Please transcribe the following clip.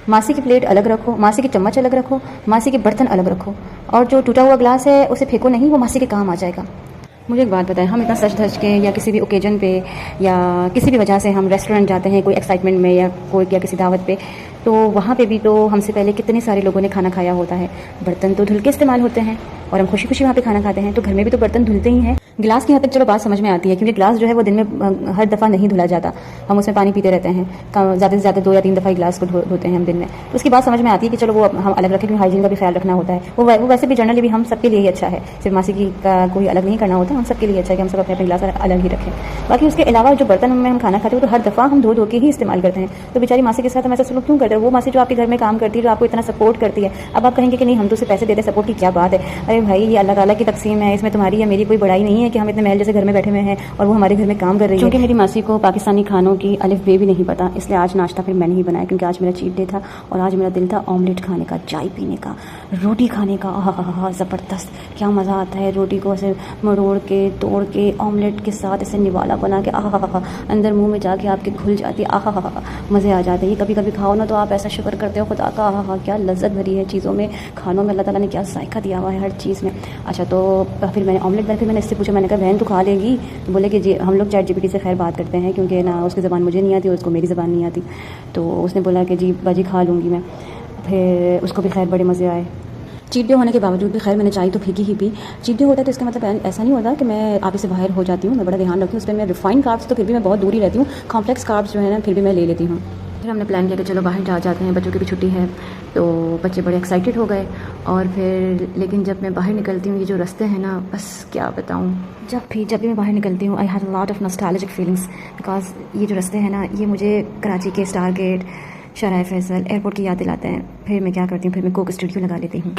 मासी की प्लेट अलग रखो, मासी की चम्मच अलग रखो, मासी के बर्तन अलग रखो, और जो टूटा हुआ ग्लास है उसे फेंको नहीं, वो मासी के काम आ जाएगा। मुझे एक बात बताएं, हम इतना सच धज के या किसी भी ओकेजन पे या किसी भी वजह से हम रेस्टोरेंट जाते हैं, कोई एक्साइटमेंट में या किसी दावत पे, तो वहाँ पे भी तो हमसे पहले कितने सारे लोगों ने खाना खाया होता है। बर्तन तो धुल के इस्तेमाल होते हैं और हम खुशी खुशी वहाँ पे खाना खाते हैं, तो घर में भी तो बर्तन धुलते ही हैं। गिलास की हद तक चलो बात समझ में आती है, क्योंकि ग्लास जो है वो दिन में हर दफ़ा नहीं धुला जाता, हम उसमें पानी पीते रहते हैं, ज़्यादा से ज़्यादा 2 या 3 दफ़ा ही गिलास को धोते हैं हम दिन में। तो उसकी बात समझ में आती है कि चलो वो हम अलग रखें, क्योंकि हाइजीन का भी ख्याल रखना होता है। वो वैसे भी जनरली भी हम सबके लिए ही अच्छा है, सिर्फ मासी की का कोई अलग नहीं करना होता, हम सबके लिए अच्छा है कि हम सब अपने अपने गिलास अलग ही रखें। बाकी उसके अलावा जो बर्तन में हम खाना खाते हैं तो हर दफ़ा हम धो के ही इस्तेमाल करते हैं। तो बेचारी मासी के साथ हम ऐसा सलूक क्यों करते हैं? वो मासी जो आपके घर में काम करती है, जो आपको इतना सपोर्ट करती है, अब आप कहेंगे कि नहीं हम तो उसे पैसे देते, सपोर्ट की क्या बात है? अरे भाई, ये अल्लाह ताला की तकसीम है, इसमें तुम्हारी या मेरी कोई बड़ाई नहीं है कि हम इतने महल जैसे घर में बैठे हुए हैं और वो हमारे घर में काम कर रही है। क्योंकि मेरी मासी को पाकिस्तानी खानों की अलिफ बे भी नहीं पता, इसलिए आज नाश्ता फिर मैंने ही बनाया, क्योंकि आज मेरा चीट डे था और आज मेरा दिल था ऑमलेट खाने का, चाय पीने का, रोटी खाने का। आहा, ज़बरदस्त, क्या मज़ा आता है रोटी को ऐसे मरोड़ के तोड़ के ऑमलेट के साथ ऐसे निवाला बना के, आहा, अंदर मुंह में जाके आपके घुल जाती है, आहा, मज़े आ जाते हैं। ये कभी कभी खाओ ना तो आप ऐसा शुक्र करते हो खुदा का, आहा, क्या लज्जत भरी है चीज़ों में, खानों में अल्लाह ताला ने क्या जायका दिया हुआ है हर चीज़ में। अच्छा, तो फिर मैंने ऑमलेट बनाया, फिर मैंने इससे पूछा, मैंने कहा बहन तो खा लेगी? तो बोले कि जी, हम लोग चैट जीपीटी से खैर बात करते हैं, क्योंकि ना उसकी ज़बान मुझे नहीं आती और उसको मेरी ज़बान नहीं आती, तो उसने बोला कि जी बाजी खा लूँगी मैं। फिर उसको भी खैर बड़े मज़े आए। चीट डे होने के बावजूद भी खैर मैंने चाय तो फीकी ही पी। चीट डे होता है तो इसका मतलब ऐसा नहीं होता कि मैं आप से बाहर हो जाती हूँ, मैं बड़ा ध्यान रखती हूँ उस पर। मैं रिफाइंड कार्ब्स तो फिर भी मैं बहुत दूर ही रहती हूँ, कॉम्प्लेक्स कार्ब्स जो है ना फिर भी मैं ले लेती हूँ। फिर हमने प्लान किया कि चलो बाहर जाते हैं, बच्चों की भी छुट्टी है, तो बच्चे बड़े एक्साइटेड हो गए। और फिर लेकिन जब मैं बाहर निकलती हूँ, ये जो रास्ते हैं ना, बस क्या बताऊँ, जब भी मैं बाहर निकलती हूँ I have a lot of nostalgic feelings, because ये जो रास्ते हैं ना, ये मुझे कराची के स्टार गेट, शराय फैसल, एयरपोर्ट की याद दिलाते हैं। फिर मैं क्या करती हूँ, फिर मैं कोक स्टूडियो लगा लेती हूँ।